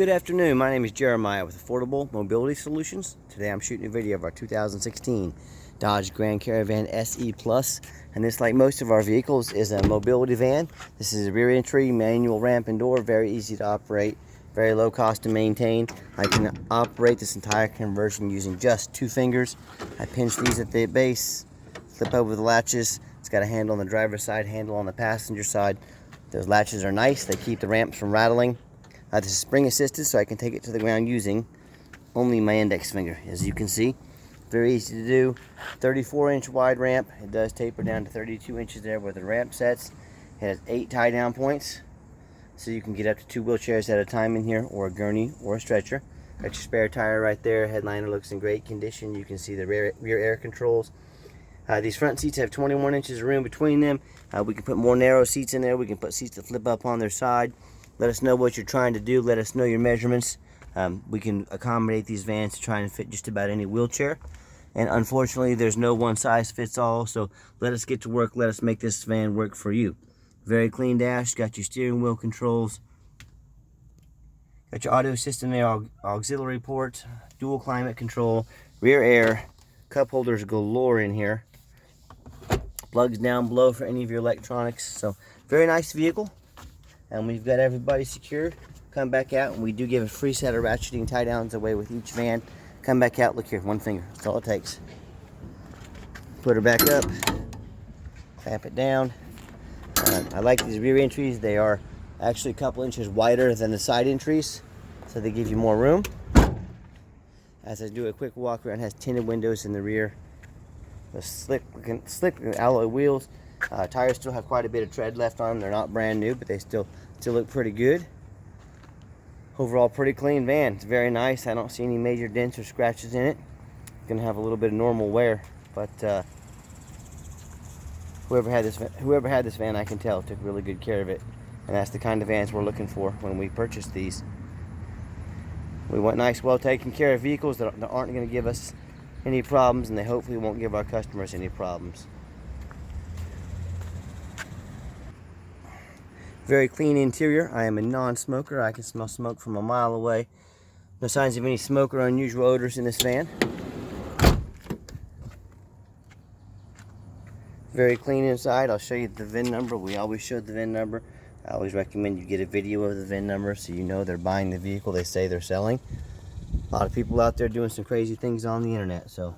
Good afternoon, my name is Jeremiah with Affordable Mobility Solutions. Today I'm shooting a video of our 2016 Dodge Grand Caravan SE Plus. And this, like most of our vehicles, is a mobility van. This is a rear entry, manual ramp and door, very easy to operate, very low cost to maintain. I can operate this entire conversion using just 2 fingers. I pinch these at the base, flip over the latches. It's got a handle on the driver's side, handle on the passenger side. Those latches are nice, they keep the ramps from rattling. This is spring assisted, so I can take it to the ground using only my index finger. As you can see, very easy to do. 34-inch wide ramp. It does taper down to 32 inches there where the ramp sets. It has 8 tie down points, so you can get up to 2 wheelchairs at a time in here, or a gurney or a stretcher. Got your spare tire right there. Headliner looks in great condition. You can see the rear air controls. These front seats have 21 inches of room between them. We can put more narrow seats in there. We can put seats that flip up on their side. Let us know what you're trying to do. Let us know your measurements. We can accommodate these vans to try and fit just about any wheelchair. And unfortunately, there's no one size fits all. So let us get to work. Let us make this van work for you. Very clean dash. Got your steering wheel controls. Got your audio system there. Auxiliary port. Dual climate control. Rear air. Cup holders galore in here. Plugs down below for any of your electronics. So very nice vehicle. And we've got everybody secured. Come back out, and we do give a free set of ratcheting tie downs away with each van. Come back out, look here, 1 finger, that's all it takes. Put her back up, clamp it down. I like these rear entries. They are actually a couple inches wider than the side entries, so they give you more room. As I do a quick walk around, it has tinted windows in the rear. The slick alloy wheels. Tires still have quite a bit of tread left on them. They're not brand new, but they still look pretty good. Overall, pretty clean van. It's very nice. I don't see any major dents or scratches in it. It's gonna have a little bit of normal wear, but whoever had this van, I can tell, took really good care of it, and that's the kind of vans we're looking for when we purchase these. We want nice, well taken care of vehicles that aren't going to give us any problems, and they hopefully won't give our customers any problems. Very clean interior. I am a non-smoker. I can smell smoke from a mile away. No signs of any smoke or unusual odors in this van. Very clean inside. I'll show you the VIN number. We always show the VIN number. I always recommend you get a video of the VIN number so you know they're buying the vehicle they say they're selling. A lot of people out there doing some crazy things on the internet. So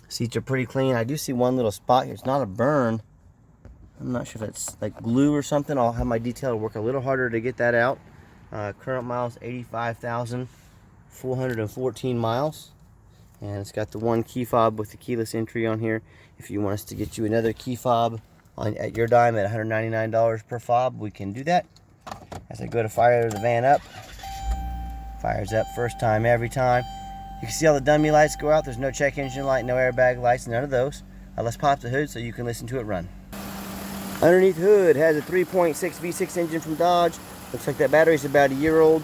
seats are pretty clean. I do see one little spot here. It's not a burn. I'm not sure if it's like glue or something. I'll have my detailer work a little harder to get that out. Current miles 85,414 miles. And it's got the one key fob with the keyless entry on here. If you want us to get you another key fob at your dime at $199 per fob, we can do that. As I go to fire the van up, fires up first time every time. You can see all the dummy lights go out. There's no check engine light, no airbag lights, none of those. Let's pop the hood so you can listen to it run. Underneath the hood has a 3.6 V6 engine from Dodge. Looks like that battery's about a year old.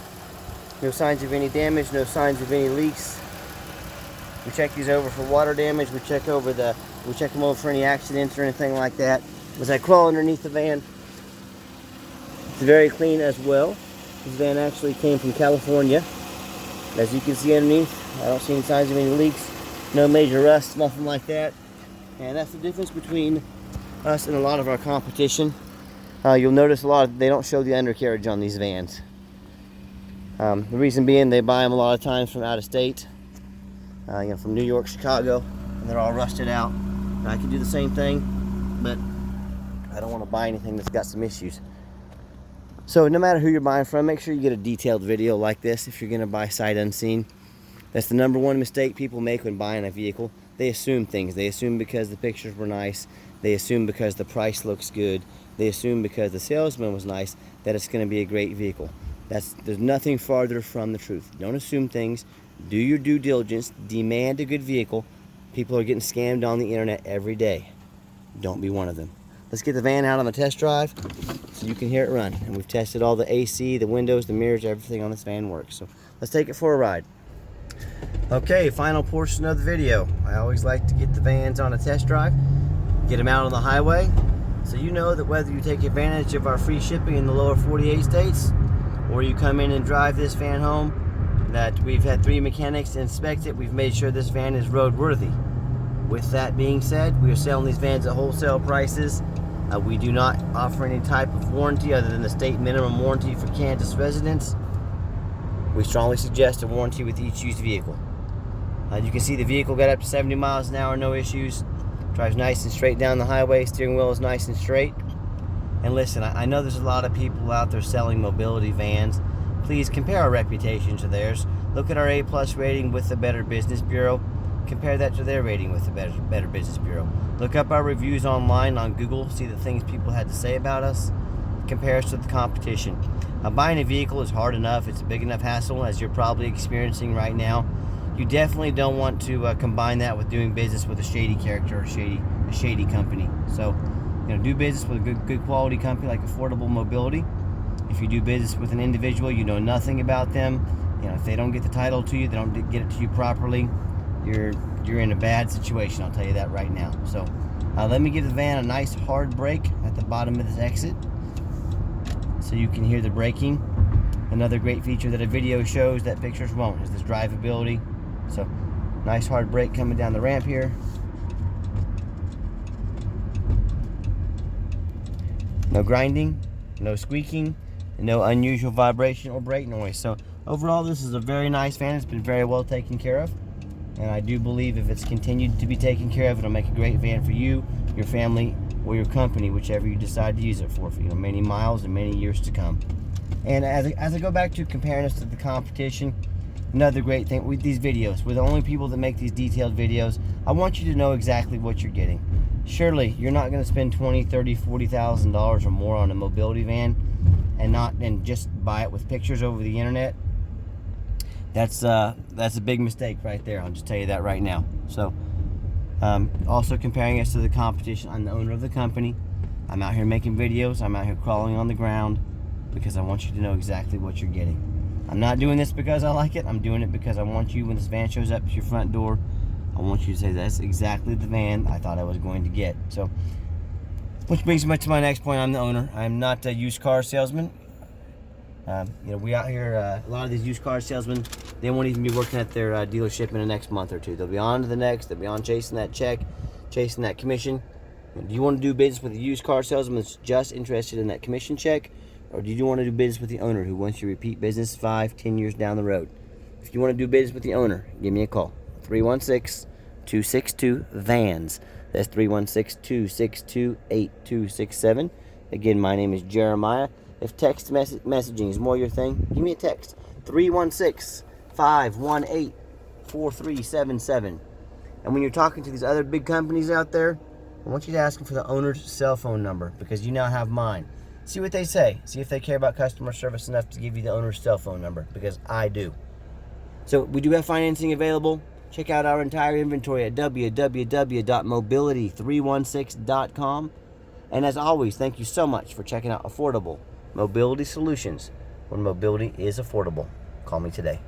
No signs of any damage, no signs of any leaks. We check these over for water damage. We check them over for any accidents or anything like that. As I crawl underneath the van, it's very clean as well. This van actually came from California. As you can see underneath, I don't see any signs of any leaks, no major rust, nothing like that. And that's the difference between us and a lot of our competition. You'll notice they don't show the undercarriage on these vans. The reason being, they buy them a lot of times from out of state, from New York, Chicago, and they're all rusted out. And I can do the same thing, but I don't want to buy anything that's got some issues. So no matter who you're buying from, make sure you get a detailed video like this if you're going to buy sight unseen. That's the #1 mistake people make when buying a vehicle. They assume things. They assume because the pictures were nice. They assume because the price looks good. They assume because the salesman was nice that it's going to be a great vehicle. There's nothing farther from the truth. Don't assume things. Do your due diligence. Demand a good vehicle. People are getting scammed on the internet every day. Don't be one of them. Let's get the van out on the test drive so you can hear it run. And we've tested all the AC, the windows, the mirrors, everything on this van works. So let's take it for a ride. Okay, final portion of the video. I always like to get the vans on a test drive. Get them out on the highway, so you know that whether you take advantage of our free shipping in the lower 48 states or you come in and drive this van home, that we've had 3 mechanics inspect it. We've made sure this van is roadworthy. With that being said, we are selling these vans at wholesale prices. We do not offer any type of warranty other than the state minimum warranty for Kansas residents. We strongly suggest a warranty with each used vehicle. You can see the vehicle got up to 70 miles an hour, no issues. Drives nice and straight down the highway. Steering wheel is nice and straight. And listen, I know there's a lot of people out there selling mobility vans. Please compare our reputation to theirs. Look at our A+ rating with the Better Business Bureau. Compare that to their rating with the Better Business Bureau. Look up our reviews online on Google. See the things people had to say about us. Compare us to the competition. Buying a vehicle is hard enough. It's a big enough hassle, as you're probably experiencing right now. You definitely don't want to combine that with doing business with a shady character or a shady company. So, do business with a good quality company like Affordable Mobility. If you do business with an individual, you know nothing about them. If they don't get the title to you, they don't get it to you properly, you're in a bad situation. I'll tell you that right now. So, let me give the van a nice hard brake at the bottom of this exit, so you can hear the braking. Another great feature that a video shows that pictures won't is this drivability. So, nice hard brake coming down the ramp here. No grinding, no squeaking, and no unusual vibration or brake noise. So, overall, this is a very nice van. It's been very well taken care of. And I do believe if it's continued to be taken care of, it'll make a great van for you, your family, or your company, whichever you decide to use it for many miles and many years to come. And as I go back to comparing us to the competition, another great thing with these videos, we're the only people that make these detailed videos. I want you to know exactly what you're getting. Surely you're not going to spend $20,000, $30,000, $40,000 or more on a mobility van and just buy it with pictures over the internet. That's a big mistake right there. I'll just tell you that right now. So, also comparing us to the competition, I'm the owner of the company. I'm out here making videos. I'm out here crawling on the ground because I want you to know exactly what you're getting. I'm not doing this because I like it. I'm doing it because I want you, when this van shows up to your front door, I want you to say that's exactly the van I thought I was going to get. So, which brings me to my next point. I'm the owner. I'm not a used car salesman. We out here, a lot of these used car salesmen, they won't even be working at their dealership in the next month or two. They'll be on to the next. They'll be on chasing that check, chasing that commission. Do you want to do business with a used car salesman that's just interested in that commission check? Or do you want to do business with the owner who wants you to repeat business 5-10 years down the road? If you want to do business with the owner, give me a call. 316-262-VANS. That's 316-262-8267. Again, my name is Jeremiah. If text messaging is more your thing, give me a text. 316-518-4377. And when you're talking to these other big companies out there, I want you to ask them for the owner's cell phone number, because you now have mine. See what they say. See if they care about customer service enough to give you the owner's cell phone number, because I do. So we do have financing available. Check out our entire inventory at www.mobility316.com. And as always, thank you so much for checking out Affordable Mobility Solutions, when mobility is affordable. Call me today.